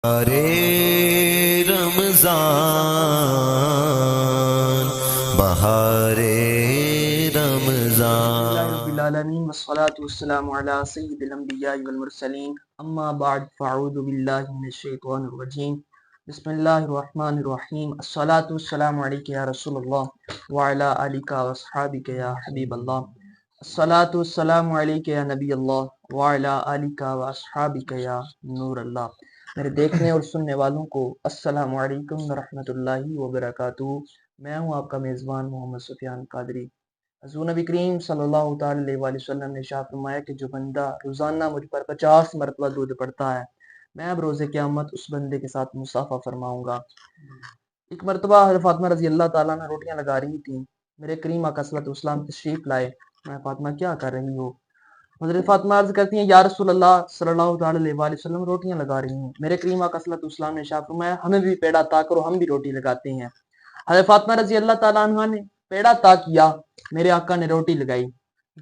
بہارے رمضان، بہارے رمضان۔ رب العالمین والصلاة والسلام علی سید الانبیاء والمرسلین، اما بعد فاعوذ باللہ من الشیطان الرجیم، بسم اللہ الرحمن الرحیم۔ الصلاة والسلام علیک یا رسول اللہ وعلی آلک واصحابک یا حبیب اللہ، الصلاة والسلام علیک یا نبی اللہ وعلی آلک واصحابک یا نور اللہ۔ میرے دیکھنے اور سننے والوں کو السلام علیکم ورحمۃ اللہ وبرکاتہ۔ میں ہوں آپ کا میزبان محمد سفیان قادری۔ حضور نبی کریم صلی اللہ تعالی علیہ وآلہ وسلم نے ارشاد فرمایا کہ جو بندہ روزانہ مجھ پر 50 مرتبہ درود پڑھتا ہے، میں اب روز قیامت اس بندے کے ساتھ مصافحہ فرماؤں گا۔ ایک مرتبہ حضرت فاطمہ رضی اللہ تعالیٰ عنہ روٹیاں لگا رہی تھیں، میرے کریم آقا صلی اللہ علیہ وسلم تشریف لائے۔ میں فاطمہ کیا کر رہی ہو؟ حضرت فاطمہ عرض کرتی ہیں یا رسول اللہ صلی اللہ تعالی علیہ وآلہ وسلم روٹیاں لگا رہی ہوں۔ میرے کریم آقا صلی اللہ علیہ وسلم نے ارشاد فرمایا ہمیں بھی پیڑا عطا کرو، ہم بھی روٹی لگاتے ہیں۔ حضرت فاطمہ رضی اللہ تعالیٰ عنہ نے پیڑا عطا کیا، میرے آقا نے روٹی لگائی۔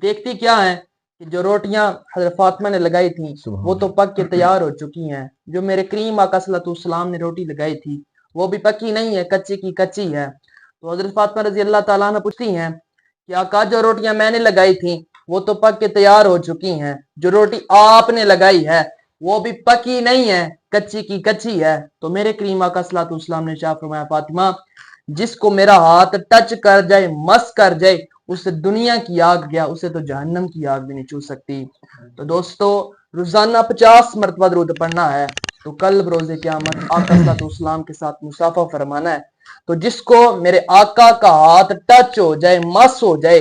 دیکھتی کیا ہے کہ جو روٹیاں حضرت فاطمہ نے لگائی تھیں وہ تو پک کے تیار ہو چکی ہیں، جو میرے کریم آقا صلی اللہ علیہ وسلم نے روٹی لگائی تھی وہ بھی پکی نہیں ہے، کچی کی کچی ہے۔ تو حضرت فاطمہ رضی اللہ تعالیٰ عنہ پوچھتی ہیں کہ آقا جو روٹیاں میں نے لگائی تھیں وہ تو پک کے تیار ہو چکی ہیں، جو روٹی آپ نے لگائی ہے وہ بھی پکی نہیں ہے، کچی کی کچی ہے۔ تو میرے کریم آقا صلی اللہ علیہ وسلم نے ارشاد فرمایا فاطمہ جس کو میرا ہاتھ ٹچ کر جائے، مس کر جائے، اسے دنیا کی آگ گیا، اسے تو جہنم کی آگ بھی نہیں چھو سکتی۔ تو دوستو روزانہ 50 مرتبہ درود پڑھنا ہے تو کل روز قیامت آقا صلی اللہ علیہ وسلم کے ساتھ مصافحہ فرمانا ہے۔ تو جس کو میرے آقا کا ہاتھ ٹچ ہو جائے، مس ہو جائے،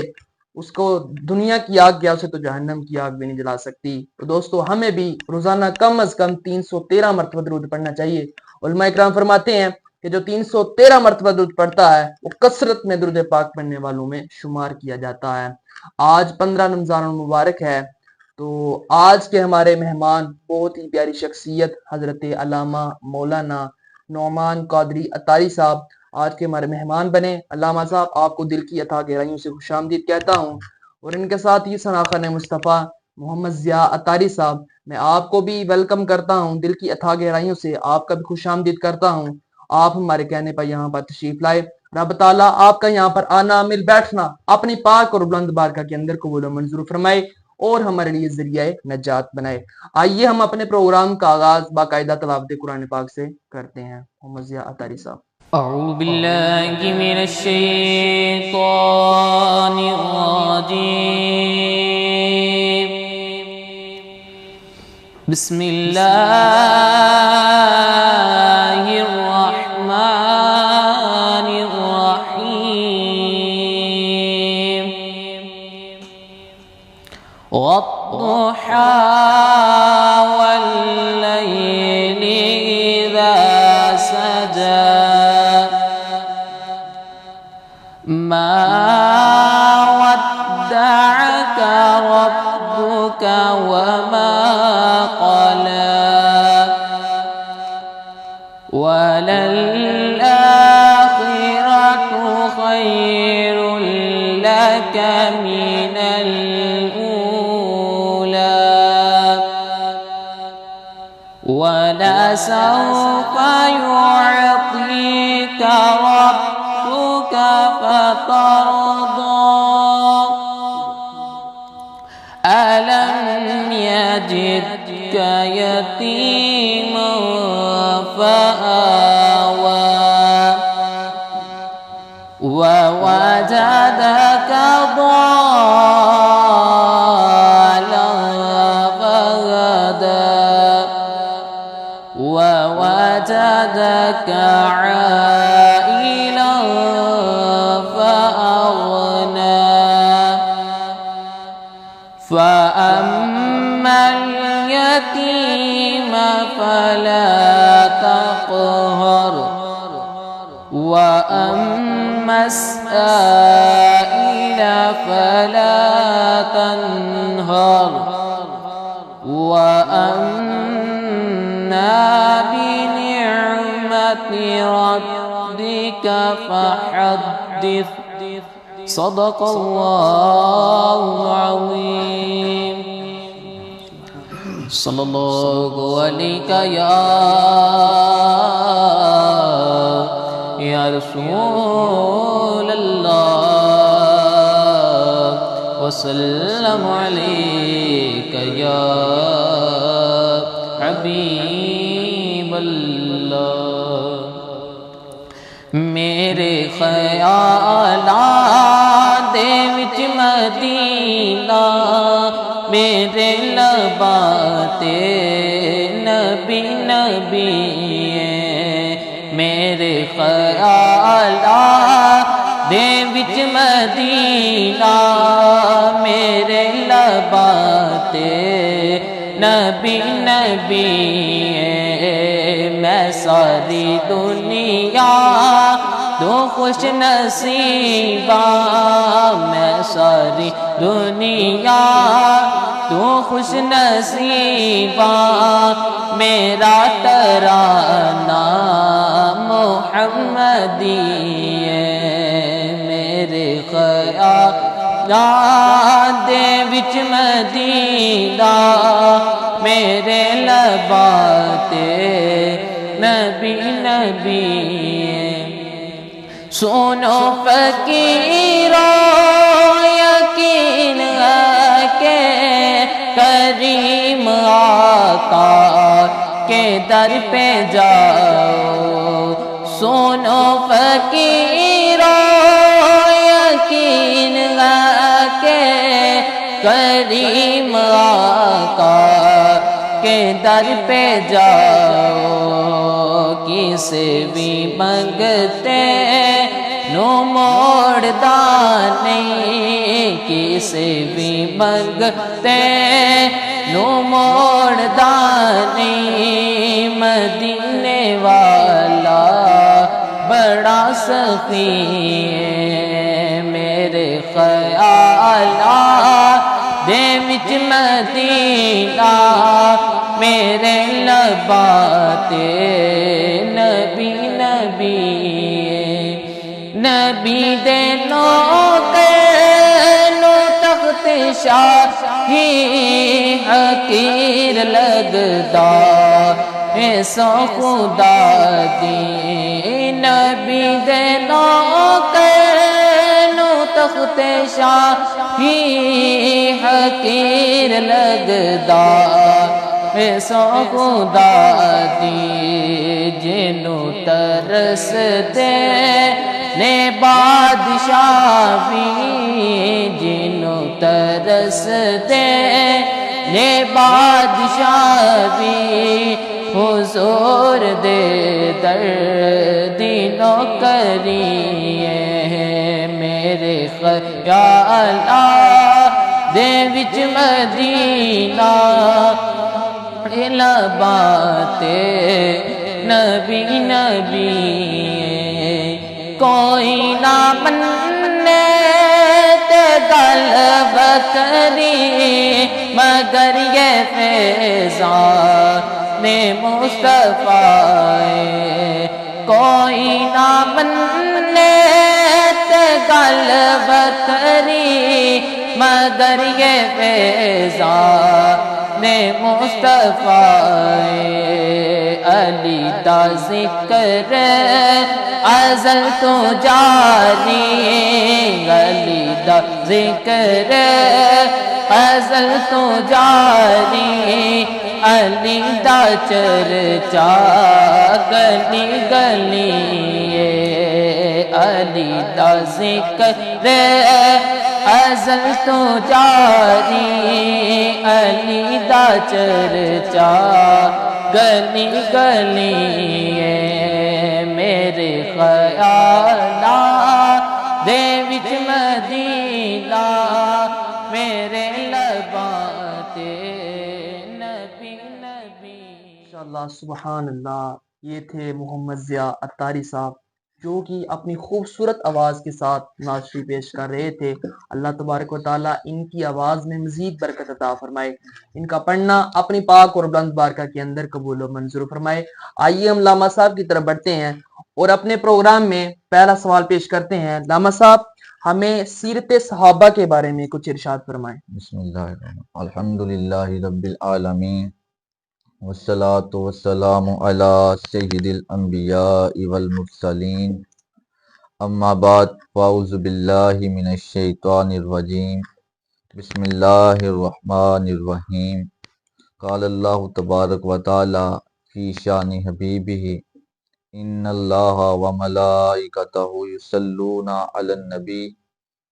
اس کو دنیا کی آگ گیا، اسے تو جہنم کی آگ بھی نہیں جلا سکتی۔ تو دوستو ہمیں بھی روزانہ کم از کم 313 مرتبہ درود پڑھنا چاہیے۔ علماء اکرام فرماتے ہیں کہ جو 313 مرتبہ درود پڑھتا ہے وہ کثرت میں درود پاک پڑھنے والوں میں شمار کیا جاتا ہے۔ آج 15 رمضان المبارک ہے، تو آج کے ہمارے مہمان بہت ہی پیاری شخصیت حضرت علامہ مولانا نعمان قادری اتاری صاحب آج کے ہمارے مہمان بنے۔ علامہ صاحب آپ کو دل کی اتھا گہرائیوں سے خوش آمدید کہتا ہوں، اور ان کے ساتھ یہ ثناخان مصطفیٰ محمد ضیاء اتاری صاحب، میں آپ کو بھی ویلکم کرتا ہوں، دل کی اتھا گہرائیوں سے آپ کا بھی خوش آمدید کرتا ہوں۔ آپ ہمارے کہنے پر یہاں پر تشریف لائے، رب تعالیٰ آپ کا یہاں پر آنا، مل بیٹھنا اپنی پاک اور بلند بارگاہ کے اندر قبول و منظور فرمائے اور ہمارے لیے ذریعہ نجات بنائے۔ آئیے ہم اپنے پروگرام کا آغاز باقاعدہ تلاوت قرآن پاک سے کرتے ہیں۔ محمد ضیاء اتاری صاحب۔ اعوذ باللہ من الشیطان الرجیم، بسم اللہ الرحمن الرحیم، والضحى والليل إذا سجى ما ودعك ربك وما قلى وللآخرة خير لك من الأولى ولسوف يعطيك ربك فترضى ألم يجدك يتيما فآوى ووجدك ضالا فهدى ووجدك عائلا فأغنى فأما اليتيم فلا تقهر وأما السائل فلا تنهر وأما بنعمة ربك فحدث صدق الله العظيم۔ صلی اللہ علیہ یا رسول اللہ وسلم علیک یا حبیب اللہ میرے خیالات دے وچ مدینہ میرے لباں تے نبی نبی میرے خیالات دے وچ مدینہ میرے لباں تے نبی نبی میں ساری دنیا تو خوش نصیبہ میں ساری دنیا تو خوش نصیبہ میرا ترانہ محمدی ہے میرے خیالات دے وچ مدینہ میرے لباں تے نبی نبی سنو فقیروں یقین ہے کہ کریم آقا کے در پہ جاؤ سنو فقیروں یقین ہے کہ کریم آقا کے در پہ جاؤ کسے بھی منگتے نو موڑدا نہیں کسے بھی منگتے نو موڑدا نہیں مدینے والا بڑا سخی ہے میرے خیالات دے وچ مدینہ میرے لباں تے نبی نبی نبی دے نو تخت شاہی حقیر لگدا ایسا خدا دی نبی دے نو تخت شاہی حقیر لگدا ایسا خدا دی جنوں ترس دے نے بادشاہ بھی جنوں ترس دے نے بادشاہ بھی حضور دے درد نوکری میرے خیالات دے وچ مدینہ لباں تے نبی نبی کوئی نہ منے تے گل بکری مگر یہ فیضان مصطفیٰ کوئی نہ منے تے گل بکری مگر یہ فیضان مصطفیٰ علی دا ذکر ازل تو جاری علی دا ذکر ازل تو جاری علی دا چرچا گلی گلی علی دا ذکر ازل تو جاری علی دا چرچا گلی گلی میرے خیالات دے وچ مدینہ میرے لباں تے نبی نبی ماشاءاللہ سبحان اللہ یہ تھے محمد ضیاء عطاری صاحب جو کہ اپنی خوبصورت آواز کے ساتھ نعت پیش کر رہے تھے اللہ تبارک و تعالیٰ ان کی آواز میں مزید برکت عطا فرمائے ان کا پڑھنا اپنی پاک اور بلند بارگاہ کے اندر قبول و منظور فرمائے آئیے ہم لاما صاحب کی طرف بڑھتے ہیں اور اپنے پروگرام میں پہلا سوال پیش کرتے ہیں لاما صاحب ہمیں سیرت صحابہ کے بارے میں کچھ ارشاد فرمائیں بسم اللہ الرحمن الحمدللہ رب العالمین والصلاة والسلام على سید الانبیاء والمرسلین اما بعد فاعوذ باللہ من الشیطان الرجیم بسم اللہ الرحمن الرحیم قال اللہ تبارک و تعالی فی شان حبیبہ ان اللہ وملائکتہ یصلون علی النبی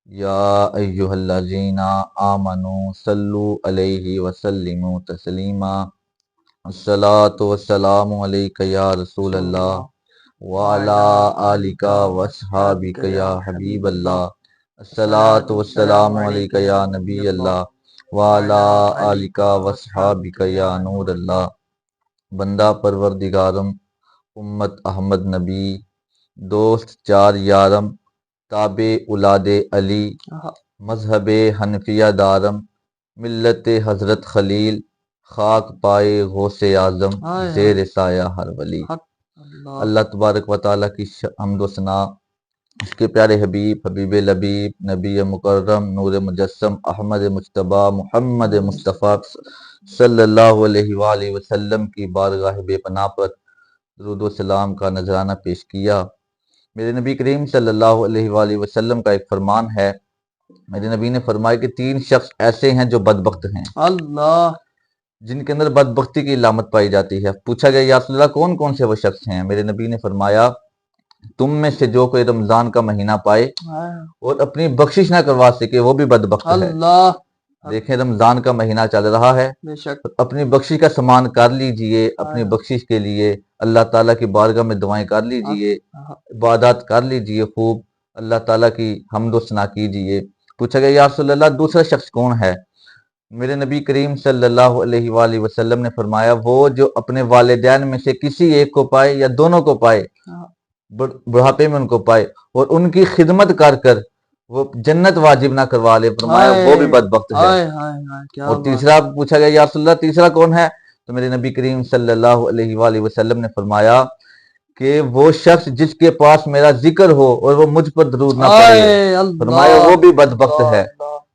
یا ایہا الذین آمنوا صلوا علیہ وسلموا تسلیما الصلاۃ والسلام علیک یا رسول اللہ وعلی آلک واصحابک یا حبیب اللہ الصلاۃ والسلام علیک یا نبی اللہ وعلی آلک واصحابک یا نور اللہ بندہ پروردگارم امت احمد نبی دوست چار یارم تابع اولاد علی مذہب حنفیہ دارم ملت حضرت خلیل خاک پائے غوث اعظم زیر سایہ ہر ولی اللہ تبارک و تعالیٰ کی حمد و ثنا اس کے پیارے حبیب حبیب لبیب نبی مکرم نور مجسم احمد مجتبی محمد مصطفیٰ صلی اللہ علیہ وآلہ وسلم کی بارگاہ بے پناہ پر درود و سلام کا نذرانہ پیش کیا۔ میرے نبی کریم صلی اللہ علیہ وآلہ وسلم کا ایک فرمان ہے، میرے نبی نے فرمایا کہ 3 شخص ایسے ہیں جو بدبخت ہیں، اللہ، جن کے اندر بدبختی کی علامت پائی جاتی ہے۔ پوچھا گیا یا رسول اللہ کون کون سے وہ شخص ہیں؟ میرے نبی نے فرمایا تم میں سے جو کوئی رمضان کا مہینہ پائے اور اپنی بخشش نہ کروا سکے وہ بھی بدبخت ہے۔ اللہ، دیکھیں رمضان کا مہینہ چل رہا ہے، بے شک، اپنی بخشش کا سامان کر لیجئے، اپنی بخشش کے لیے اللہ تعالیٰ کی بارگاہ میں دعائیں کر لیجئے، عبادات کر لیجئے، خوب اللہ تعالیٰ کی حمد و ثنا کیجئے۔ پوچھا گیا یا رسول اللہ دوسرا شخص کون ہے؟ میرے نبی کریم صلی اللہ علیہ وآلہ وسلم نے فرمایا وہ جو اپنے والدین میں سے کسی ایک کو پائے یا دونوں کو پائے، بڑھاپے میں ان کو پائے اور ان کی خدمت کر کر وہ جنت واجب نہ کروا لے، فرمایا وہ بھی بدبخت ہے۔ اور تیسرا پوچھا گیا یا رسول اللہ تیسرا کون ہے؟ تو میرے نبی کریم صلی اللہ علیہ وآلہ وسلم نے فرمایا کہ وہ شخص جس کے پاس میرا ذکر ہو اور وہ مجھ پر درود نہ پڑے، فرمایا وہ بھی بدبخت ہے۔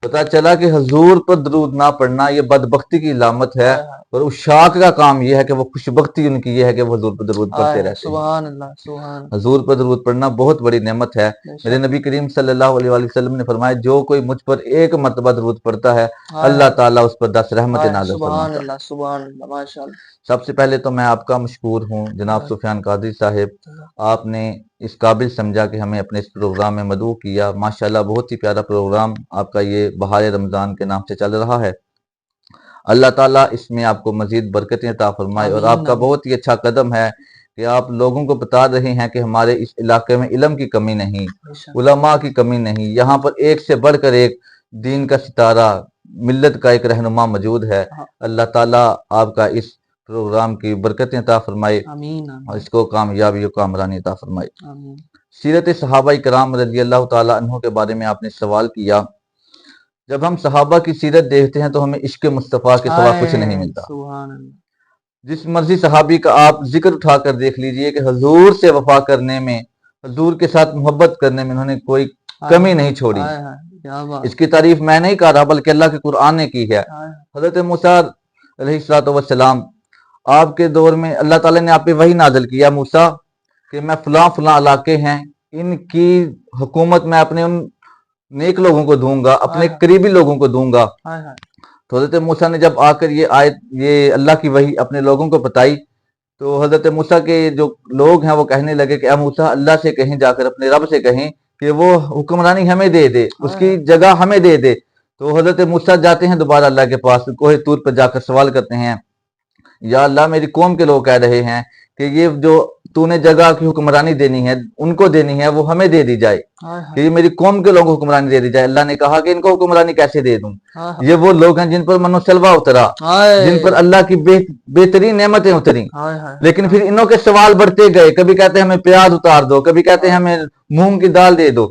پتا چلا کہ حضور پر درود نہ پڑھنا یہ بدبختی کی علامت ہے، اور عشاق کا کام یہ ہے کہ وہ خوشبختی ان کی یہ ہے کہ وہ حضور پر درود پڑھتے رہتے ہیں۔ سبحان اللہ، سبحان حضور پر درود پڑھنا بہت بڑی نعمت ہے۔ میرے نبی کریم صلی اللہ علیہ وآلہ وسلم نے فرمایا جو کوئی مجھ پر 1 مرتبہ درود پڑھتا ہے اللہ تعالیٰ اس پر 10 رحمتیں نازل فرماتا ہے۔ سبحان اللہ، سبحان اللہ، ماشاءاللہ۔ سب سے پہلے تو میں آپ کا مشکور ہوں جناب سفیان قادری صاحب، آپ نے اس قابل سمجھا کہ ہمیں اپنے اس پروگرام میں مدعو کیا۔ ماشاءاللہ بہت ہی پیارا پروگرام آپ کا یہ بہار رمضان کے نام سے چل رہا ہے۔ اللہ تعالیٰ اس میں آپ کو مزید برکتیں عطا فرمائے، اور آپ کا بہت ہی اچھا قدم ہے کہ آپ لوگوں کو بتا رہے ہیں کہ ہمارے اس علاقے میں علم کی کمی نہیں، علماء کی کمی نہیں، یہاں پر ایک سے بڑھ کر ایک دین کا ستارہ، ملت کا ایک رہنما موجود ہے۔ اللہ تعالیٰ آپ کا اس پروگرام کی برکتیں عطا فرمائے اور اس کو کامیابی و کامرانی عطا فرمائے۔ سیرت صحابہ کرام رضی اللہ تعالیٰ عنہ کے بارے میں آپ نے سوال کیا۔ جب ہم صحابہ کی سیرت دیکھتے ہیں تو ہمیں عشق مصطفیٰ کے سوا کچھ نہیں ملتا۔ جس مرضی صحابی کا آپ ذکر اٹھا کر دیکھ لیجئے کہ حضور سے وفا کرنے میں، حضور کے ساتھ محبت کرنے میں انہوں نے کوئی کمی نہیں چھوڑی۔ اس کی تعریف میں نہیں کر رہا بلکہ اللہ کے قرآن نے کی ہے۔ حضرت موسیٰ علیہ السلام آپ کے دور میں اللہ تعالیٰ نے آپ پہ وحی نازل کیا، موسیٰ کہ میں فلاں فلاں علاقے ہیں، ان کی حکومت میں اپنے ان نیک لوگوں کو دوں گا، اپنے قریبی لوگوں کو دوں گا۔ تو حضرت موسیٰ نے جب آ کر یہ آیت، یہ اللہ کی وحی اپنے لوگوں کو بتائی تو حضرت موسیٰ کے جو لوگ ہیں وہ کہنے لگے کہ اے موسیٰ اللہ سے کہیں، جا کر اپنے رب سے کہیں کہ وہ حکمرانی ہمیں دے دے، اس کی جگہ ہمیں دے دے۔ تو حضرت موسیٰ جاتے ہیں دوبارہ اللہ کے پاس، کوہ طور پر جا کر سوال کرتے ہیں یا اللہ میری قوم کے لوگ کہہ رہے ہیں کہ یہ جو تو نے جگہ کی حکمرانی دینی ہے ان کو دینی ہے وہ ہمیں دے دی جائے، کہ یہ میری قوم کے لوگوں کو حکمرانی دے دی جائے۔ اللہ نے کہا کہ ان کو حکمرانی کیسے دے دوں؟ یہ وہ لوگ ہیں جن پر من و سلوہ اترا، جن پر اللہ کی بہترین نعمتیں اتری، لیکن پھر انہوں کے سوال بڑھتے گئے، کبھی کہتے ہیں ہمیں پیاز اتار دو، کبھی کہتے ہیں ہمیں مونگ کی دال دے دو۔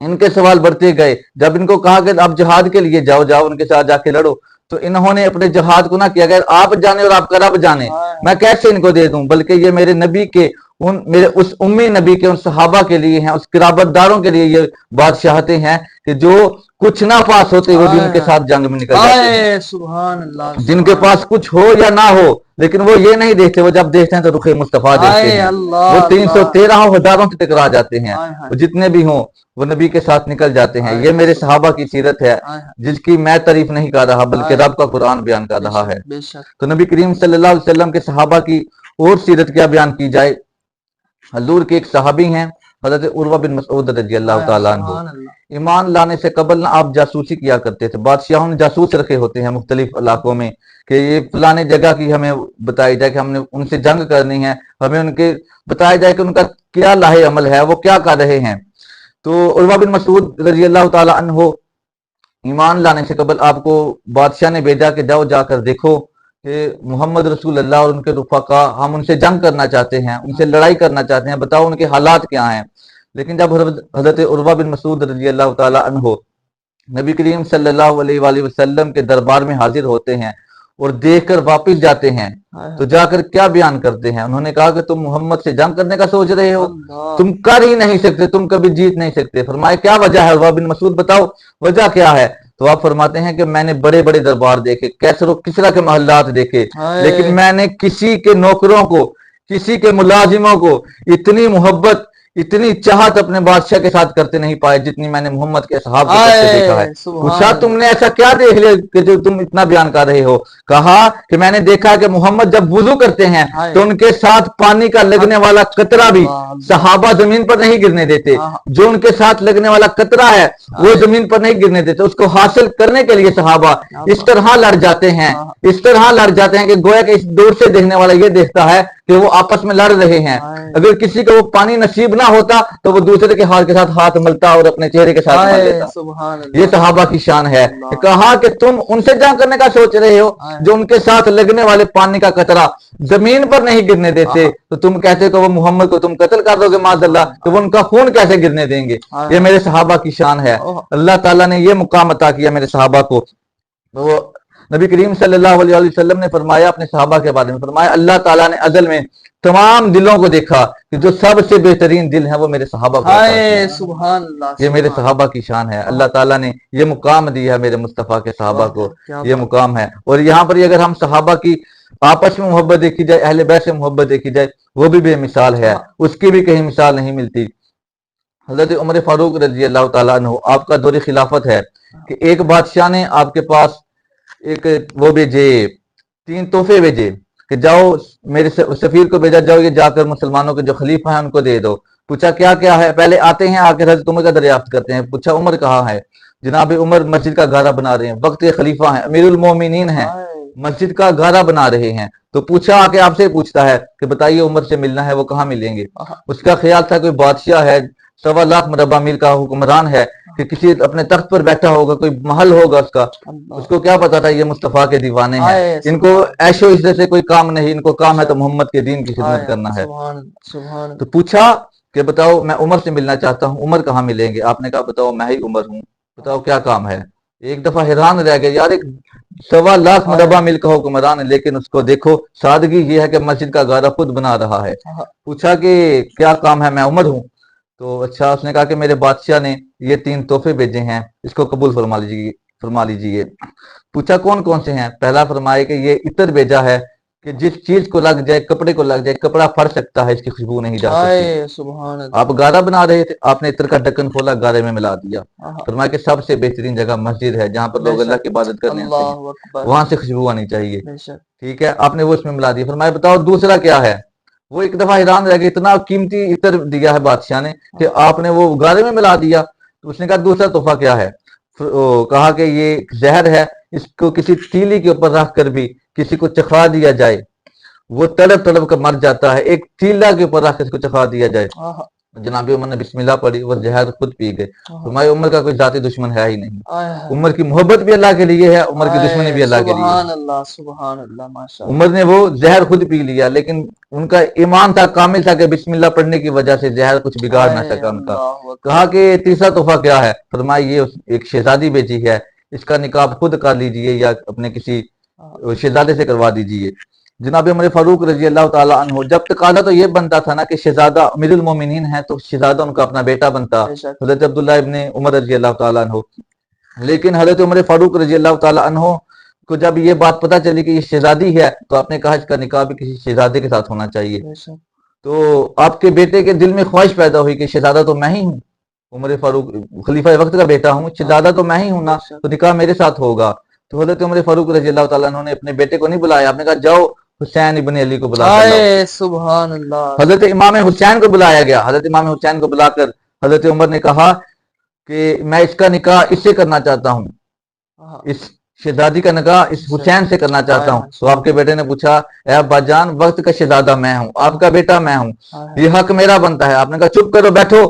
ان کے سوال بڑھتے گئے، جب ان کو کہا کہ اب جہاد کے لیے جاؤ ان کے ساتھ جا کے لڑو، تو انہوں نے اپنے جہاد کو نہ کیا کہ آپ جانے اور آپ کا رب جانے، میں کیسے ان کو دے دوں، بلکہ یہ میرے نبی کے میرے اس امی نبی کے ان صحابہ کے لیے ہیں، اس قرابت داروں کے لیے یہ بادشاہتیں ہیں کہ جو کچھ نہ پاس ہوتے وہ بھی ان کے ساتھ جنگ میں نکل جاتے ہیں، آئے سبحان اللہ، جن کے پاس کچھ ہو یا نہ ہو لیکن وہ یہ نہیں دیکھتے، وہ جب دیکھتے ہیں تو رخ مصطفیٰ دیکھتے آئے ہیں، اللہ، وہ 313 ہزاروں سے ٹکرا جاتے ہیں، آئے ہائے، وہ جتنے بھی ہوں وہ نبی کے ساتھ نکل جاتے ہیں۔ یہ میرے صحابہ کی سیرت ہے آئے جس کی میں تعریف نہیں کر رہا بلکہ رب کا قرآن بیان کر رہا ہے۔ بے شک، تو نبی کریم صلی اللہ علیہ وسلم کے صحابہ کی اور سیرت کیا بیان کی جائے۔ حضور کے ایک صحابی ہیں حضرت عروہ بن مسعود رضی اللہ تعالیٰ عنہ، سبحان اللہ، ایمان لانے سے قبل نہ آپ جاسوسی کیا کرتے تھے، بادشاہوں نے جاسوس رکھے ہوتے ہیں مختلف علاقوں میں کہ یہ فلانے جگہ کی ہمیں بتائی جائے کہ ہم نے ان سے جنگ کرنی ہے، ہمیں ان کے بتایا جائے کہ ان کا کیا لاہ عمل ہے، وہ کیا کر رہے ہیں۔ تو عروہ بن مسعود رضی اللہ تعالیٰ عنہ ایمان لانے سے قبل آپ کو بادشاہ نے بھیجا کہ جاؤ جا کر دیکھو کہ محمد رسول اللہ اور ان کے رفقا، ہم ان سے جنگ کرنا چاہتے ہیں، ان سے لڑائی کرنا چاہتے ہیں، بتاؤ ان کے حالات کیا ہیں۔ لیکن جب حضرت عروہ بن مسعود رضی اللہ تعالیٰ عنہ نبی کریم صلی اللہ علیہ وآلہ وسلم کے دربار میں حاضر ہوتے ہیں اور دیکھ کر واپس جاتے ہیں تو جا کر کیا بیان کرتے ہیں؟ انہوں نے کہا کہ تم محمد سے جنگ کرنے کا سوچ رہے ہو، تم کر ہی نہیں سکتے، تم کبھی جیت نہیں سکتے۔ فرمائے کیا وجہ ہے؟ عروہ بن مسعود بتاؤ وجہ کیا ہے؟ تو آپ فرماتے ہیں کہ میں نے بڑے بڑے دربار دیکھے، کیسر و کسرا کے محلات دیکھے، لیکن میں نے کسی کے نوکروں کو، کسی کے ملازموں کو اتنی محبت، اتنی چاہت اپنے بادشاہ کے ساتھ کرتے نہیں پائے جتنی میں نے محمد کے اصحاب کو کرتے دیکھا ہے۔ پوچھا تم نے ایسا کیا دیکھ لیا کہ جو تم اتنا بیان کر رہے ہو؟ کہا کہ میں نے دیکھا کہ محمد جب وضو کرتے ہیں تو ان کے ساتھ پانی کا لگنے والا قطرہ بھی صحابہ زمین پر نہیں گرنے دیتے، جو ان کے ساتھ لگنے والا قطرہ ہے وہ زمین پر نہیں گرنے دیتے، اس کو حاصل کرنے کے لیے صحابہ اس طرح لڑ جاتے ہیں، اس طرح لڑ جاتے ہیں کہ گویا کہ اس دور سے دیکھنے والا یہ دیکھتا ہے کہ وہ آپس میں لڑ رہے ہیں۔ اگر کسی کو وہ پانی نصیب نہ ہوتا تو وہ دوسرے کے ہاتھ ہاتھ ملتا اور اپنے چہرے کے ساتھ مل لیتا۔ سبحان اللہ، یہ صحابہ کی شان ہے۔ کہا کہ تم ان سے جنگ کرنے کا سوچ رہے ہو جو ان کے ساتھ لگنے والے پانی کا قطرہ زمین پر نہیں گرنے دیتے، تو تم کہتے کہ وہ محمد کو تم قتل کر دو گے معاذ اللہ، تو وہ ان کا خون کیسے گرنے دیں گے؟ یہ میرے صحابہ کی شان ہے۔ اللہ تعالیٰ نے یہ مقام عطا کیا میرے صحابہ کو۔ وہ نبی کریم صلی اللہ علیہ وسلم نے فرمایا اپنے صحابہ کے بارے میں، فرمایا اللہ تعالیٰ نے ازل میں تمام دلوں کو دیکھا کہ جو سب سے بہترین دل ہے وہ میرے صحابہ کو عطا کیا۔ سبحان اللہ، یہ میرے صحابہ کی شان ہے۔ اللہ تعالیٰ نے یہ مقام دیا ہے میرے مصطفیٰ کے صحابہ کو، یہ مقام ہے۔ اور یہاں پر اگر ہم صحابہ کی آپس میں محبت دیکھی جائے، اہل بیت سے محبت دیکھی جائے، وہ بھی بے مثال ہے، اس کی بھی کہیں مثال نہیں ملتی۔ حضرت عمر فاروق رضی اللہ تعالیٰ عنہ، آپ کا دور خلافت ہے کہ ایک بادشاہ نے آپ کے پاس ایک وہ بھیجے، 3 تحفے بھیجے کہ جاؤ میرے سفیر کو بھیجا، جاؤ یہ جا کر مسلمانوں کے جو خلیفہ ہیں ان کو دے دو۔ پوچھا کیا کیا ہے؟ پہلے آتے ہیں آ کے حضرت عمر کا دریافت کرتے ہیں۔ پوچھا عمر کہاں ہے؟ جناب عمر مسجد کا گھارا بنا رہے ہیں، وقت کے خلیفہ ہیں، امیر المومنین ہیں، مسجد کا گھارا بنا رہے ہیں۔ تو پوچھا آ کے آپ سے پوچھتا ہے کہ بتائیے عمر سے ملنا ہے، وہ کہاں ملیں گے؟ اس کا خیال تھا کوئی بادشاہ ہے، 1.25 لاکھ مربع میل کا حکمران ہے، کہ کسی اپنے تخت پر بیٹھا ہوگا، کوئی محل ہوگا اس کا۔ اس کو کیا پتا تھا یہ مصطفیٰ کے دیوانے ہیں، ان کو عیش و عشرت سے کوئی کام نہیں، ان کو کام ہے تو محمد کے دین کی خدمت کرنا ہے۔ تو پوچھا کہ بتاؤ میں عمر سے ملنا چاہتا ہوں، عمر کہاں ملیں گے؟ آپ نے کہا بتاؤ میں ہی عمر ہوں، بتاؤ کیا کام ہے؟ ایک دفعہ حیران رہ گئے، یار ایک 1.25 لاکھ مربع میل کا حکمران ہے، لیکن اس کو دیکھو سادگی یہ ہے کہ مسجد کا گھارا خود بنا رہا ہے۔ پوچھا کہ کیا کام ہے؟ میں عمر ہوں۔ تو اچھا، اس نے کہا کہ میرے بادشاہ نے یہ 3 تحفے بھیجے ہیں، اس کو قبول فرما لیجیے۔ پوچھا کون کون سے ہیں؟ پہلا فرمائے کہ یہ عطر بھیجا ہے کہ جس چیز کو لگ جائے، کپڑے کو لگ جائے، کپڑا پھٹ سکتا ہے، اس کی خوشبو نہیں جا سکتی۔ آپ گارا بنا رہے تھے، آپ نے عطر کا ڈھکن کھولا، گارے میں ملا دیا۔ فرمایا کہ سب سے بہترین جگہ مسجد ہے جہاں پر لوگ اللہ کی عبادت کرنے آتے ہیں، وہاں سے خوشبو آنی چاہیے، ٹھیک ہے؟ آپ نے وہ اس میں ملا دیا۔ فرمایا بتاؤ دوسرا کیا ہے؟ وہ ایک دفعہ حیران رہ گیا، اتنا قیمتی عطر دیا ہے بادشاہ نے کہ آپ نے وہ گارے میں ملا دیا۔ تو اس نے کہا دوسرا تحفہ کیا ہے؟ کہا کہ یہ زہر ہے، اس کو کسی تیلی کے اوپر رکھ کر بھی کسی کو چکھا دیا جائے، وہ تڑپ تڑپ کر مر جاتا ہے، ایک تیلا کے اوپر رکھ کر اس کو چکھا دیا جائے۔ جناب عمر نے بسم اللہ پڑھی، وہ زہر خود پی گئے۔ فرمایا عمر کا کوئی ذاتی دشمن ہے ہی نہیں، عمر کی محبت بھی اللہ کے لیے ہے، عمر کی دشمنی بھی اللہ کے لیے ہے۔ سبحان اللہ، ماشاءاللہ۔ عمر نے وہ زہر خود پی لیا، لیکن ان کا ایمان تھا، کامل تھا کہ بسم اللہ پڑھنے کی وجہ سے زہر کچھ بگاڑ نہ سکا ان کا۔ کہا کہ تیسرا تحفہ کیا ہے؟ فرمایا یہ ایک شہزادی بیٹی ہے، اس کا نکاح خود کر لیجئے یا اپنے کسی شہزادے سے کروا دیجئے۔ جناب عمر فاروق رضی اللہ تعالیٰ عنہ جب تقاضا تو یہ بنتا تھا نا کہ شہزادہ امیر المومنین ہے تو شہزادہ ان کا اپنا بیٹا بنتا بے شک حضرت عبداللہ ابن عمر رضی اللہ تعالیٰ عنہ، لیکن حضرت عمر فاروق رضی اللہ تعالیٰ عنہ کو جب یہ بات پتہ چلی کہ یہ شہزادی ہے تو آپ نے کہا اس کا نکاح بھی کسی شہزادے کے ساتھ ہونا چاہیے. بے شک تو آپ کے بیٹے کے دل میں خواہش پیدا ہوئی کہ شہزادہ تو میں ہی ہوں، عمر فاروق خلیفہ وقت کا بیٹا ہوں، شہزادہ تو میں ہی ہوں نا، تو نکاح میرے ساتھ ہوگا. تو حضرت عمر فاروق رضی اللہ تعالیٰ عنہ نے اپنے بیٹے کو نہیں بلایا، آپ نے کہا جاؤ حسین ابن علی کو بلا کر لاؤ. آئے سبحان اللہ. حضرت امام حسین کو بلایا گیا. حضرت امام حسین کو بلا کر حضرت عمر نے کہا کہ میں اس کا نکاح اس سے کرنا چاہتا ہوں، اس شہزادی کا نکاح اس حسین سے کرنا چاہتا ہوں. تو آپ کے بیٹے نے پوچھا اے ابا جان وقت کا شہزادہ میں ہوں، آپ کا بیٹا میں ہوں، یہ حق میرا بنتا ہے. آپ نے کہا چپ کرو بیٹھو،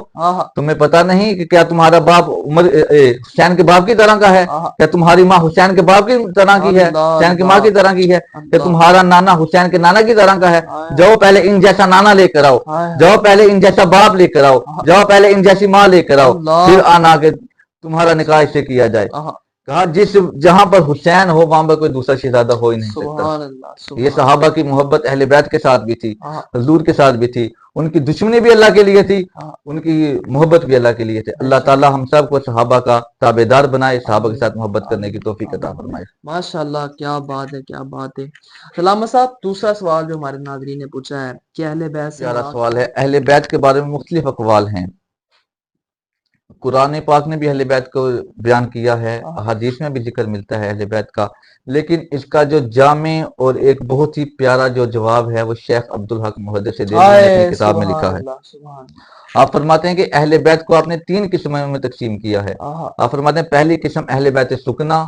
تمہیں پتا نہیں کہ کیا تمہارا باپ عمر حسین کے باپ کی طرح کا ہے، کیا تمہاری ماں حسین کے باپ کی طرح کی ہے، حسین کی ماں کی طرح کی ہے، کہ تمہارا نانا حسین کے نانا کی طرح کا ہے. جاؤ پہلے ان جیسا نانا لے کر آؤ، جاؤ پہلے ان جیسا باپ لے کر آؤ، جاؤ پہلے ان جیسی ماں لے کر آؤ، پھر آنا کہ تمہارا نکاح اس سے کیا جائے. کہا جہاں پر حسین ہو وہاں پر کوئی دوسرا شہزادہ ہو ہی نہیں سکتا. یہ صحابہ کی محبت اہل بیت کے ساتھ بھی تھی، حضور کے ساتھ بھی تھی، ان کی دشمنی بھی اللہ کے لیے تھی، ان کی محبت بھی اللہ کے لیے تھی. اللہ تعالی ہم سب کو صحابہ کا تابعدار بنائے، صحابہ کے ساتھ محبت کرنے کی توفیق عطا فرمائے. ماشاءاللہ کیا بات ہے، کیا بات ہے. علامہ صاحب دوسرا سوال جو ہمارے ناظرین نے پوچھا ہے کہ اہل بیت سے پیارا سوال ہے. اہل بیت کے بارے میں مختلف اقوال ہیں. قرآن پاک نے بھی اہل بیت کو بیان کیا ہے، حدیث میں بھی ذکر ملتا ہے اہل بیت کا، لیکن اس کا جو جامع اور ایک بہت ہی پیارا جو جواب ہے وہ شیخ عبدالحق محدث دہلوی نے اپنی کتاب میں لکھا ہے. آپ فرماتے ہیں کہ اہل بیت کو آپ نے 3 قسموں میں تقسیم کیا ہے. آپ فرماتے ہیں پہلی قسم اہل بیت سکنا،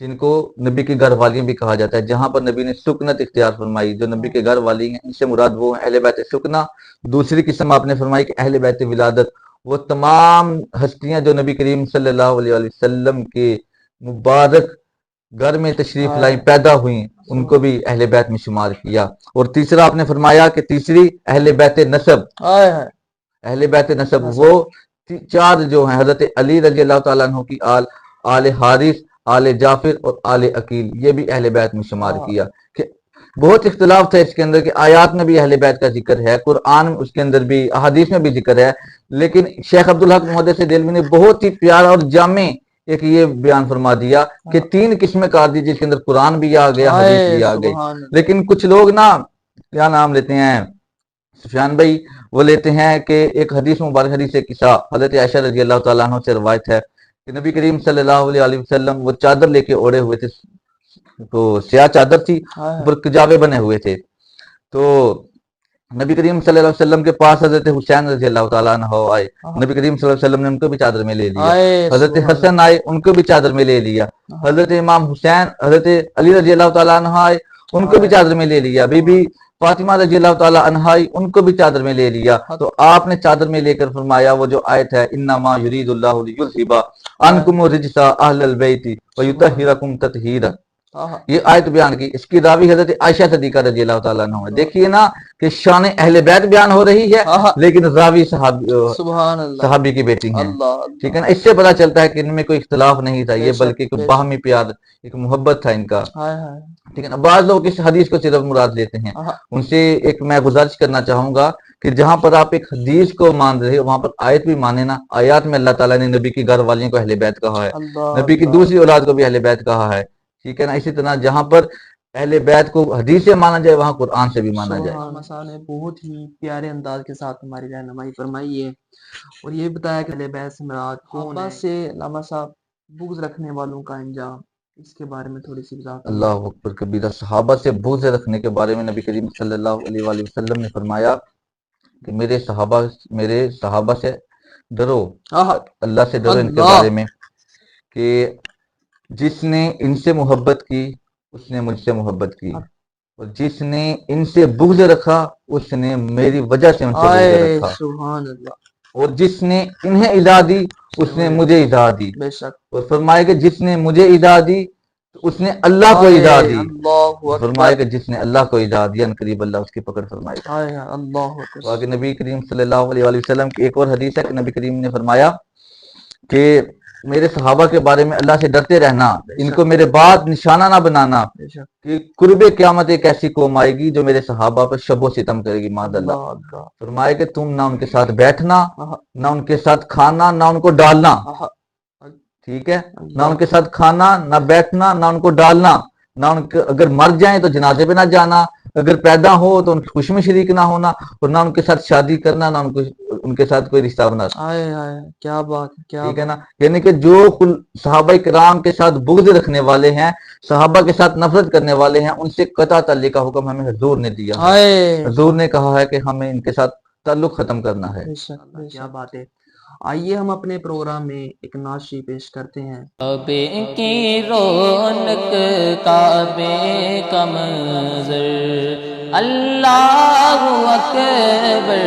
جن کو نبی کی گھر والیاں بھی کہا جاتا ہے، جہاں پر نبی نے سکنت اختیار فرمائی، جو نبی کے گھر والی ہیں ان سے مراد وہ اہل بیت سکنا. دوسری قسم آپ نے فرمائی کہ اہل بیت ولادت، وہ تمام ہستیاں جو نبی کریم صلی اللہ علیہ وسلم کے مبارک گھر میں تشریف لائی، پیدا ہوئیں، ان کو بھی اہل بیت میں شمار کیا. اور تیسرا آپ نے فرمایا کہ تیسری اہل بیت نسب، اہل بیت نسب وہ 4 جو ہیں، حضرت علی رضی اللہ تعالیٰ عنہ کی آل، آل حارث، آل جعفر اور آل عقیل، یہ بھی اہل بیت میں شمار کیا. کہ بہت اختلاف تھا اس کے اندر کہ آیات میں بھی اہل بیت کا ذکر ہے، قرآن اس کے اندر بھی، احادیث میں بھی ذکر ہے، لیکن شیخ عبدالحق محدث دہلوی نے بہت ہی پیارا اور جامع ایک یہ بیان فرما دیا کہ 3 قسمیں کار دی، جس کے اندر قرآن بھی آ گیا، حدیث بھی آ گئی. لیکن کچھ لوگ نا کیا نام لیتے ہیں، سفیان بھائی، وہ لیتے ہیں کہ ایک حدیث مبارک، حدیث قصہ حضرت عائشہ رضی اللہ تعالیٰ عنہ سے روایت ہے کہ نبی کریم صلی اللہ علیہ وسلم وہ چادر لے کے اوڑے ہوئے تھے، تو سیاہ چادر تھی، اوپر کجاوے بنے ہوئے تھے. تو نبی کریم صلی اللہ علیہ وسلم کے پاس حضرت حسین رضی اللہ تعالیٰ عنہ آئے، نبی کریم صلی اللہ علیہ وسلم نے ان کو بھی چادر میں لے لیا. حضرت حسن آئے، ان کو بھی چادر میں لے لیا. حضرت امام حسین، حضرت علی رضی اللہ تعالیٰ عنہ آئے، ان کو بھی چادر میں لے لیا. بی بی فاطمہ رضی اللہ تعالیٰ عنہ آئی، ان کو بھی چادر میں لے لیا. تو آپ نے چادر میں لے کر فرمایا وہ جو آیت ہے انما یرید اللہ لیذھب عنکم الرجس اہل البیت ویطہرکم تطہیرا، یہ آیت بیان کی. اس کی راوی حضرت عائشہ صدیقہ رضی اللہ تعالیٰ عنہ ہے. دیکھیے نا کہ شان اہل بیت بیان ہو رہی ہے، لیکن راوی صحابی کی بیٹی ہیں. ٹھیک ہے نا، اس سے پتہ چلتا ہے کہ ان میں کوئی اختلاف نہیں تھا، یہ بلکہ کوئی باہمی پیار، ایک محبت تھا ان کا. ٹھیک ہے نا. بعض لوگ اس حدیث کو صرف مراد لیتے ہیں. ان سے ایک میں گزارش کرنا چاہوں گا کہ جہاں پر آپ ایک حدیث کو مان رہے ہو وہاں پر آیت بھی مانے نا. آیات میں اللہ تعالیٰ نے نبی کی گھر والیوں کو اہل بیت کہا ہے، نبی کی دوسری اولاد کو بھی اہل بیت کہا ہے. ٹھیک ہے نا. اسی طرح جہاں پر اہل بیت کو حدیث سے مانا جائے وہاں قرآن سے بھی مانا جائے. مساء نے بہت ہی پیارے انداز کے ساتھ ہماری رہنمائی فرمائی ہے اور یہ بتایا کہ اہل بیت سے مراد کون ہے. سے علامہ صاحب بغض رکھنے والوں کا انجام، اس کے بارے میں تھوڑی سی وضاحت. اللہ اکبر کبیرہ. صحابہ سے بغض رکھنے کے بارے میں نبی کریم صلی اللہ علیہ وآلہ وسلم نے فرمایا کہ میرے صحابہ سے ڈرو، اللہ سے ڈرو ان کے بارے میں، کہ جس نے ان سے محبت کی اس نے مجھ سے محبت کی، اور جس نے ان سے بغض رکھا اس نے میری وجہ سے ان سے بغض رکھا، سبحان اللہ. اور جس نے انہیں ایذا دی اس نے مجھے ایذا دی. بے شک. اور فرمایا کہ جس نے مجھے ایذا دی اس نے اللہ کو ایذا دی. فرمایا کہ جس نے اللہ کو ایذا دیا ان قریب اللہ اس کی پکڑ فرمائے گا. آگے نبی کریم صلی اللہ علیہ وآلہ وسلم کی ایک اور حدیث ہے کہ نبی کریم نے فرمایا کہ میرے صحابہ کے بارے میں اللہ سے ڈرتے رہنا، ان کو میرے بعد نشانہ نہ بنانا بے شک کہ قرب قیامت ایک ایسی قوم آئے گی جو میرے صحابہ پر شب و ستم کرے گی، معاذ اللہ۔ اللہ اللہ فرمائے کہ تم نہ ان کے ساتھ بیٹھنا، آہا، نہ ان کے ساتھ کھانا، نہ ان کو ڈالنا، آہا، ٹھیک ہے، نہ اللہ ان کے ساتھ کھانا، نہ بیٹھنا، نہ ان کو ڈالنا، نہ ان کے اگر مر جائیں تو جنازے پہ نہ جانا، اگر پیدا ہو تو ان کی خوشی میں شریک نہ ہونا، اور نہ ان کے ساتھ شادی کرنا، نہ ان کے ساتھ کوئی رشتہ بنا، آئے آئے کیا بات ہے، کیا ٹھیک ہے بات نا۔ یعنی کہ جو صحابہ کرام کے ساتھ بغض رکھنے والے ہیں، صحابہ کے ساتھ نفرت کرنے والے ہیں، ان سے قطع تعلق کا حکم ہمیں حضور نے دیا ہے۔ آئے حضور نے کہا ہے کہ ہمیں ان کے ساتھ تعلق ختم کرنا ہے۔ بے شک بے شک، کیا بات ہے۔ آئیے ہم اپنے پروگرام میں ایک نعت پیش کرتے ہیں۔ کعبے کی رونق کعبے کا منظر، اللہ اکبر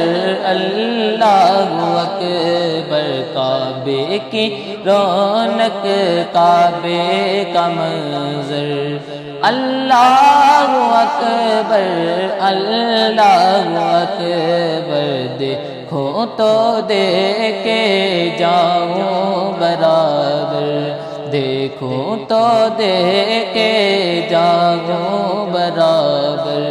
اللہ اکبر، کعبے کی رونق کعبے کا منظر، اللہ اکبر اللہ اکبر، دیکھو تو دیکھے جاؤں برابر، دیکھو تو دیکھے جاؤں برابر،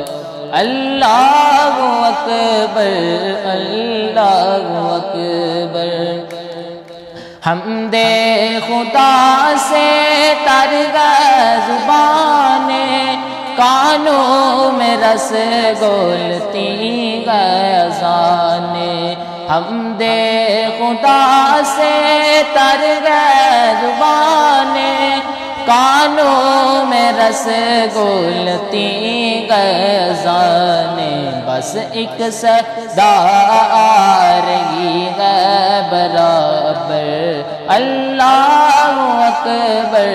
اللہ اکبر اللہ اکبر، حمد خدا سے تر گئے زبانیں، کانوں میں رس گولتی گئے اذانیں، حمد خدا سے تر گئے زبانیں، کانوں میں رس گولتی گئے اذانیں، بس ایک صدا آ رہی ہے برابر، اللہ اکبر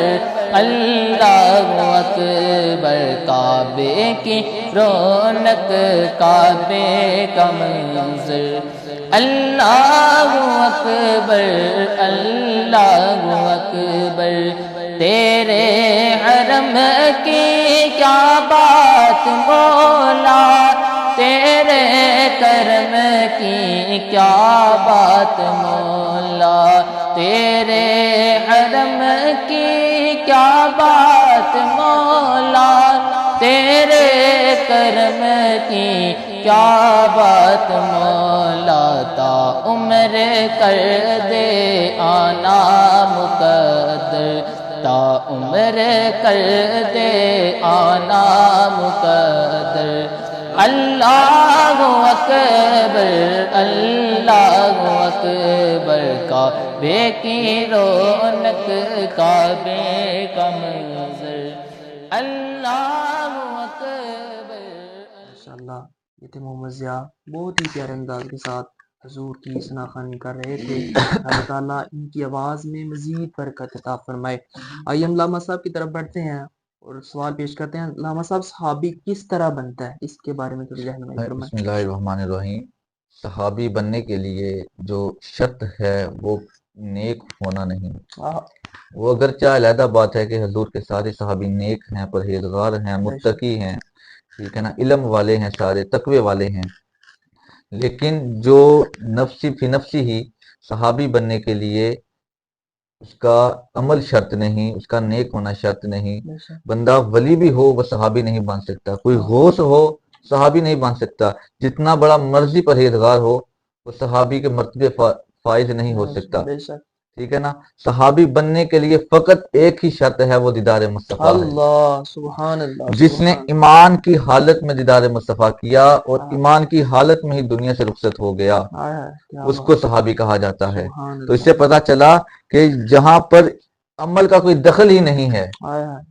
اللہ اکبر، کعبے کی رونق کعبے کا منظر، اللہ اکبر اللہ اکبر، تیرے حرم کی کیا بات مولا، تیرے کرم کی کیا بات مولا، تیرے حرم کی کیا بات مولا، تیرے کرم کی کیا بات مولا، تا عمر کر دے آنا مقدر، تا عمر کر دے آنا مقدر، اللہ اکبر اللہ اکبر، کعبے کی رونق کعبے کا منظر، اللہ اکبر۔ ماشاءاللہ، یہ تھے محمد ضیاء، بہت ہی پیارے انداز کے ساتھ حضور کی ثنا خوانی کر رہے تھے۔ اللہ تعالیٰ ان کی آواز میں مزید برکت عطا فرمائے۔ آئیے ہم علامہ صاحب کی طرف بڑھتے ہیں اور سوال پیش کرتے ہیں۔ علامہ صاحب، صحابی کس طرح بنتا ہے، اس کے بارے میں تھوڑی رہنمائی فرمائیں۔ بسم اللہ الرحمن الرحیم۔ صحابی بننے کے لیے جو شرط ہے وہ نیک ہونا نہیں، وہ اگرچہ علیحدہ بات ہے کہ حضور کے سارے صحابی نیک ہیں، پرہیزگار ہیں، متقی ہیں، ٹھیک ہے نا، علم والے ہیں، سارے تقوی والے ہیں، لیکن جو نفسی فی نفسی ہی صحابی بننے کے لیے اس کا عمل شرط نہیں، اس کا نیک ہونا شرط نہیں۔ بندہ ولی بھی ہو وہ صحابی نہیں بن سکتا، کوئی غوث ہو صحابی نہیں بن سکتا، جتنا بڑا مرضی پرہیزگار ہو وہ صحابی کے مرتبے فائز نہیں ہو سکتا، ٹھیک ہے نا۔ صحابی بننے کے لیے فقط ایک ہی شرط ہے، وہ دیدار مصطفیٰ ہے۔ اللہ سبحان اللہ، جس نے ایمان کی حالت میں دیدار مصطفیٰ کیا اور ایمان کی حالت میں ہی دنیا سے رخصت ہو گیا، اس کو صحابی کہا جاتا ہے۔ تو اس سے پتہ چلا کہ جہاں پر عمل کا کوئی دخل ہی نہیں ہے،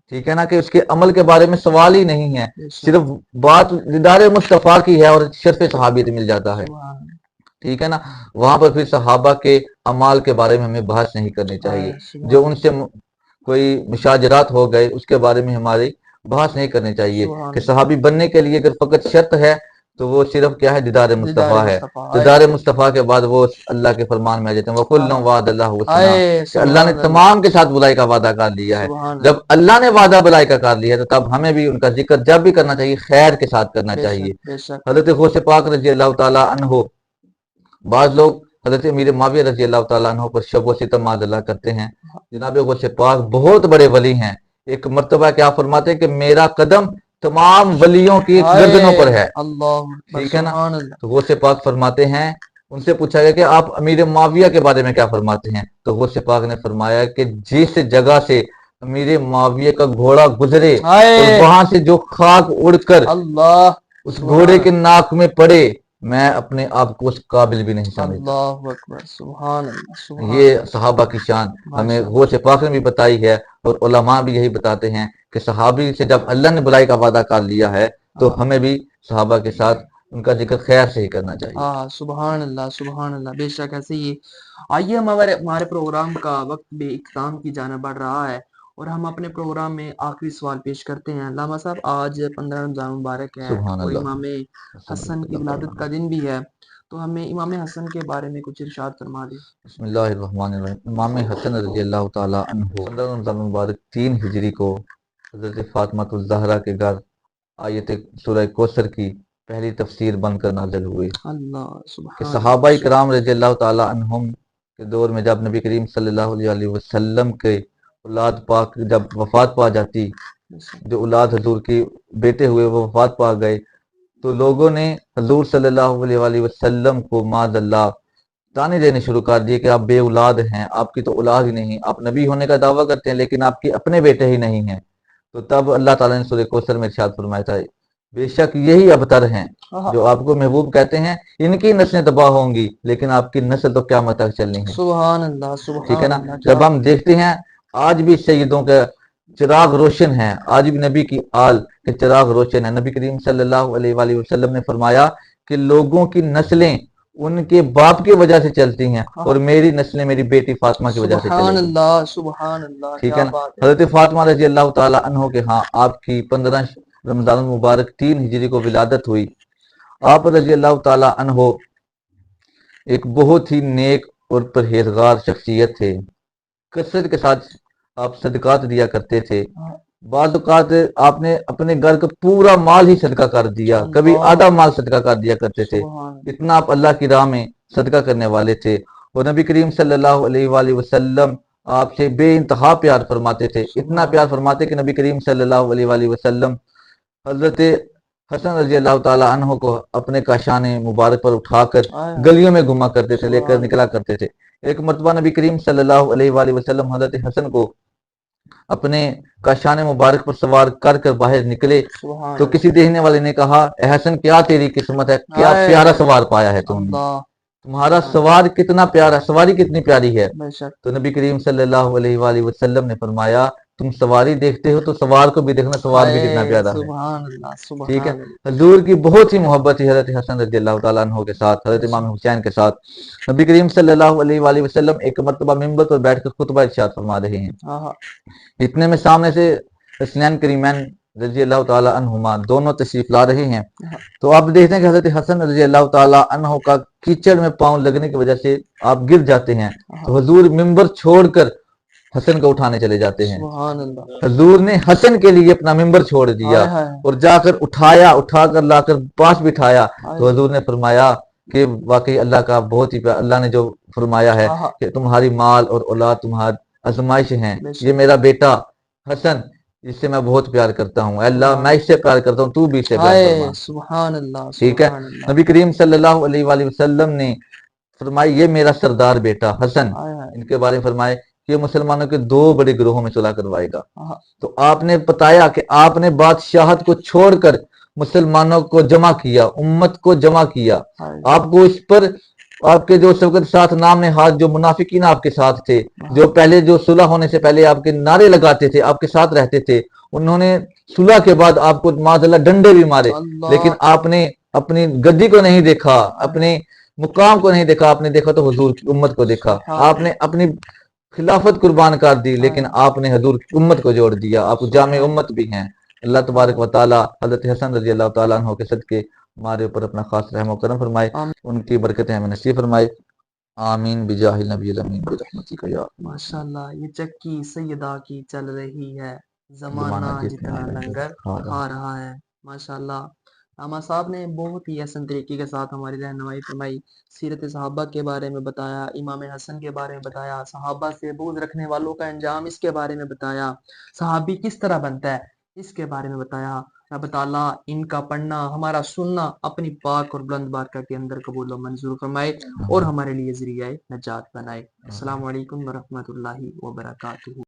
ٹھیک ہے نا، کہ اس کے عمل کے بارے میں سوال ہی نہیں ہے، صرف بات دیدار مصطفیٰ کی ہے اور شرف صحابیت مل جاتا ہے، ٹھیک ہے نا۔ وہاں پر پھر صحابہ کے اعمال کے بارے میں ہمیں بحث نہیں کرنی چاہیے، جو ان سے کوئی مشاجرات ہو گئے اس کے بارے میں ہماری بحث نہیں کرنی چاہیے، کہ صحابی بننے کے لیے اگر فقط شرط ہے تو وہ صرف کیا ہے، دیدار مصطفیٰ ہے۔ دیدار مصطفیٰ کے بعد وہ اللہ کے فرمان میں آ جاتے ہیں، وَكُلًّا وَعَدَ اللَّهُ الْحُسْنَىٰ، کہ اللہ نے تمام کے ساتھ بلائی کا وعدہ کر لیا ہے۔ جب اللہ نے وعدہ بلائی کا کر لیا ہے تو تب ہمیں بھی ان کا ذکر جب بھی کرنا چاہیے خیر کے ساتھ کرنا چاہیے۔ حضرت غوث پاک رضی اللہ تعالیٰ عنہ، بعض لوگ حضرت امیر معاویہ رضی اللہ تعالیٰ عنہ پر شب و ستم معذلہ کرتے ہیں. جناب غوث پاک بہت بڑے ولی ہیں. ایک مرتبہ کیا فرماتے ہیں کہ میرا قدم تمام ولیوں کی گردنوں پر ہے. اللہ ٹھیک ہے نا. سبحان اللہ. تو غوث پاک فرماتے ہیں, ان سے پوچھا گیا کہ آپ امیر معاویہ کے بارے میں کیا فرماتے ہیں؟ تو غوث پاک نے فرمایا کہ جس جگہ سے امیر معاویہ کا گھوڑا گزرے اور وہاں سے جو خاک اڑ کر اللہ اس گھوڑے کے ناک میں پڑے, میں اپنے آپ کو اس قابل بھی نہیں سمجھتا. اللہ اکبر سبحان اللہ سبحان یہ صحابہ کی شان ہمیں غوث پاک نے بھی بتائی ہے, اور علماء بھی یہی بتاتے ہیں کہ صحابی سے جب اللہ نے بلائی کا وعدہ کر لیا ہے تو ہمیں بھی صحابہ کے ساتھ ان کا ذکر خیر سے ہی کرنا چاہیے. ہاں سبحان اللہ سبحان اللہ. بے شک ایسے ہی. آئیے ہمارے پروگرام کا وقت بھی اختتام کی جانب بڑھ رہا ہے, اور ہم اپنے پروگرام میں آخری سوال پیش کرتے ہیں. علامہ صاحب, آج 15 رمضان مبارک ہے سبحان اور اللہ. امام حسن کی ولادت کا دن بھی ہے, تو ہمیں امام حسن کے بارے میں کچھ ارشاد فرما دیں. بسم اللہ الرحمن الرحیم. امام حسن رضی اللہ تعالیٰ عنہ 15 رمضان مبارک 3 ہجری کو حضرت فاطمہ الزہرا کے گھر آیت سورہ کوثر کی پہلی تفسیر بن کر نازل ہوئی. اللہ کہ سبحان صحابہ کرام رضی اللہ تعالیٰ عنہم کے دور میں جب نبی کریم صلی اللہ علیہ وسلم کے اولاد پاک جب وفات پا جاتی, جو اولاد حضور کی بیٹے ہوئے وہ وفات پا گئے, تو لوگوں نے حضور صلی اللہ علیہ وسلم کو معاذ اللہ تانے دینے شروع کر دیے کہ آپ بے اولاد ہیں, آپ کی تو اولاد ہی نہیں, آپ نبی ہونے کا دعویٰ کرتے ہیں لیکن آپ کے اپنے بیٹے ہی نہیں ہیں. تو تب اللہ تعالیٰ نے سورہ کوثر میں ارشاد فرمایا تھا, بے شک یہی ابتر ہیں جو آپ کو محبوب کہتے ہیں, ان کی نسلیں تباہ ہوں گی لیکن آپ کی نسل تو قیامت تک چلنی ہے. سبحان اللہ ٹھیک ہے سبحان نا. اللہ. جب ہم دیکھتے ہیں آج بھی سیدوں کا چراغ روشن ہے, آج بھی نبی کی آل کے چراغ روشن ہے. نبی کریم صلی اللہ علیہ وآلہ وسلم نے فرمایا کہ لوگوں کی نسلیں ان کے باپ کی وجہ سے چلتی ہیں, اور میری نسلیں میری بیٹی فاطمہ کی وجہ سے سبحان چلیں گی. اللہ سبحان اللہ. ٹھیک کیا ہے نا. بات ہے. حضرت فاطمہ رضی اللہ تعالیٰ عنہ کے ہاں آپ کی 15 رمضان المبارک 3 ہجری کو ولادت ہوئی. آپ رضی اللہ تعالیٰ عنہ ایک بہت ہی نیک اور پرہیزگار شخصیت تھے. کثرت کے ساتھ آپ صدقات دیا کرتے تھے. بعض اوقات آپ نے اپنے گھر کا پورا مال ہی صدقہ کر دیا, کبھی آدھا مال صدقہ کر دیا کرتے تھے. اتنا آپ اللہ کی راہ میں صدقہ کرنے والے تھے. اور نبی کریم صلی اللہ علیہ وآلہ وسلم آپ سے بے انتہا پیار فرماتے تھے, اتنا پیار فرماتے کہ نبی کریم صلی اللہ علیہ وآلہ وسلم حضرت حسن رضی اللہ تعالیٰ عنہ کو اپنے کاشان مبارک پر اٹھا کر گلیوں میں گھما کرتے تھے, لے کر نکلا کرتے تھے. ایک مرتبہ نبی کریم صلی اللہ علیہ وآلہ وسلم حضرت حسن کو اپنے کاشان مبارک پر سوار کر کر باہر نکلے, تو کسی دیکھنے والے نے کہا, اے حسن کیا تیری قسمت ہے, کیا پیارا سوار پایا ہے تم نے, تمہارا سوار کتنا پیارا, سواری کتنی پیاری ہے. تو نبی کریم صلی اللہ علیہ وآلہ وسلم نے فرمایا, تم سواری دیکھتے ہو تو سوار کو بھی دیکھنا, سوار بھی کتنا پیارا ہے. ٹھیک ہے. حضور کی بہت ہی محبت تھی حضرت حسن رضی اللہ تعالیٰ عنہ کے ساتھ, حضرت امام حسین کے ساتھ. نبی کریم صلی اللہ علیہ وآلہ وسلم ایک مرتبہ منبر پر بیٹھ کر خطبہ ارشاد فرما رہے ہیں. اتنے میں سامنے سے حسنین کریمین رضی اللہ تعالیٰ عنہما دونوں تشریف لا رہے ہیں. تو آپ دیکھتے ہیں کہ حضرت حسن رضی اللہ تعالیٰ عنہ کا کیچڑ میں پاؤں لگنے کی وجہ سے آپ گر جاتے ہیں. تو حضور منبر چھوڑ کر حسن کو اٹھانے چلے جاتے ہیں. حضور نے حسن کے لیے اپنا منبر چھوڑ دیا اور جا کر اٹھایا, اٹھا کر لا کر پاس بٹھایا. تو حضور نے فرمایا کہ واقعی اللہ کا بہت ہی اللہ نے جو فرمایا ہے کہ تمہاری مال اور اولاد تمہاری آزمائش ہیں, یہ میرا بیٹا حسن جس سے میں بہت پیار کرتا ہوں, اللہ میں اس سے پیار کرتا ہوں, تو بھی اس سے پیار فرما. سبحان اللہ. ٹھیک ہے. نبی کریم صلی اللہ علیہ وآلہ وسلم نے فرمائی, یہ میرا سردار بیٹا حسن, ان کے بارے میں فرمائے کہ یہ مسلمانوں کے 2 بڑے گروہوں میں صلح کروائے گا. تو آپ نے بتایا کہ آپ نے بادشاہت کو چھوڑ کر مسلمانوں کو جمع کیا, امت کو جمع کیا. آپ کو اس پر آپ کے جو شوکت ساتھ نام نے ہاتھ, جو منافقین آپ کے ساتھ تھے, جو پہلے جو صلح ہونے سے پہلے آپ کے نعرے لگاتے تھے, آپ کے ساتھ رہتے تھے, انہوں نے صلح کے بعد آپ کو معاذ اللہ ڈنڈے بھی مارے, لیکن آپ نے اپنی گدی کو نہیں دیکھا, اپنے مقام کو نہیں دیکھا, آپ نے دیکھا تو حضور کی امت کو دیکھا. آپ نے اپنی خلافت قربان کر دی لیکن آپ نے حضور کی امت کو جوڑ دیا, آپ جامع امت بھی ہیں. اللہ تبارک و تعالی حضرت حسن رضی اللہ تعالیٰ عنہ کے صدقے ہمارے اوپر اپنا خاص رحم و کرم فرمائے, ان کی برکتیں ہمیں نصیب فرمائے. آمین بجاہ النبی الامین برحمتک یا ماشاءاللہ. یہ چکی سیدہ کی چل رہی ہے, زمانہ جتنا لنگر کھا رہا ہے. ماشاءاللہ. علامہ صاحب نے بہت ہی احسن طریقے کے ساتھ ہماری رہنمائی فرمائی، سیرت صحابہ کے بارے میں بتایا، امام حسن کے بارے میں بتایا، صحابہ سے بغض رکھنے والوں کا انجام اس کے بارے میں بتایا، صحابی کس طرح بنتا ہے اس کے بارے میں بتایا۔ رب تعالیٰ ان کا پڑھنا، ہمارا سننا اپنی پاک اور بلند بارگاہ کے اندر قبول و منظور فرمائے اور ہمارے لیے ذریعہ نجات بنائے۔ السلام علیکم ورحمۃ اللہ وبرکاتہ۔